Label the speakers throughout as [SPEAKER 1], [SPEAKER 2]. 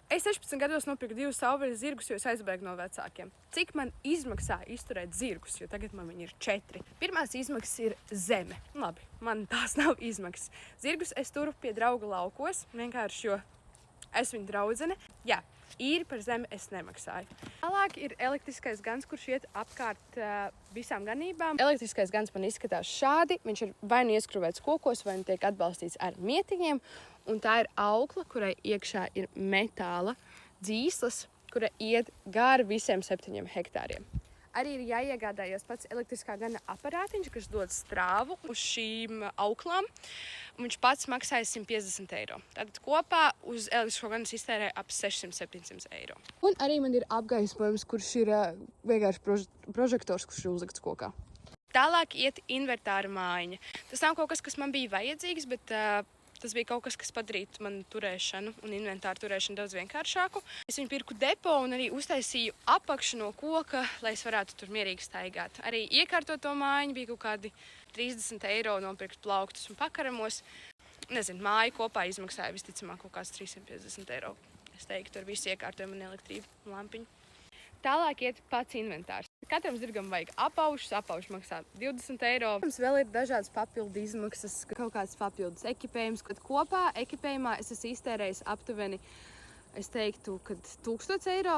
[SPEAKER 1] Es 16 gados nopirku 2 savvaļas zirgus, jo es aizbēgu no vecākiem. Cik man izmaksā izturēt zirgus, jo tagad man viņi ir 4. Pirmās izmaksas ir zeme. Labi, man tās nav izmaksas. Zirgus es turu pie drauga laukos, vienkārši jo es viņu draudzene. Jā, īri par zemi es nemaksāju. Tālāk ir elektriskais gans, kurš iet apkārt visām ganībām. Elektriskais gans man izskatās šādi. Viņš ir vai nu ieskrūvēts kokos, vai nu tiek atbalstīts ar mietiņiem. Un tā ir aukla, kurai iekšā ir metāla dzīslas, kura iet gāri visiem 7 hektāriem. Arī ir jāiegādājas pats elektriskā gana aparātiņš, kas dod strāvu uz šīm auklām. Viņš pats maksāja 150 eiro. Tātad kopā uz elektrisko ganu iztērē ap 600-700 eiro. Un arī man ir apgaismojums, kurš ir vienkārši prožektors, kurš ir uzlikts kokā. Tālāk iet invertāra mājiņa. Tas nav kaut kas, kas man bija vajadzīgs, bet tas bija kaut kas, kas padarītu manu turēšanu un inventāru turēšanu daudz vienkāršāku. Es viņu pirku depo un arī uztaisīju apakšu no koka, lai es varētu tur mierīgi staigāt. Arī iekārtot to mājiņu bija kaut kādi 30 eiro nopirkt plauktus un pakaramos. Nezinu, māja kopā izmaksāja visticamāk kaut kāds 350 eiro. Es teiktu, ar visu iekārtojumu un elektrību un lampiņu. Tālāk iet pats inventārs. Katram zirgam vajag apaušus, apauši maksā 20 eiro. Mums vēl ir dažādas papildu izmaksas, kaut kāds papildus ekipējums, kad kopā ekipējumā es esmu iztērējis aptuveni, es teiktu, kad 1000 eiro.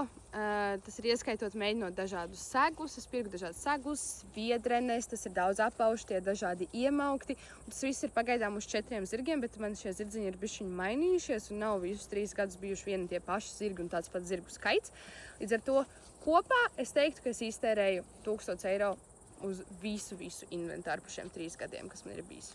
[SPEAKER 1] Tas ir ieskaitot mēģinot dažādus segus, es pirku dažādus segus, viedrenes, tas ir daudz apauši, tie dažādi iemaukti. Un tas viss ir pagaidām uz 4 zirgiem, bet man šie zirdziņi ir bišķiņi mainījušies un nav visus 3 gadus bijuši vieni tie paši zirgi un tāds pats zirgu skaits. Līdz ar to kopā es teiktu, ka es iztērēju 1000 eiro uz visu inventāru par šiem 3 gadiem, kas man ir bijis.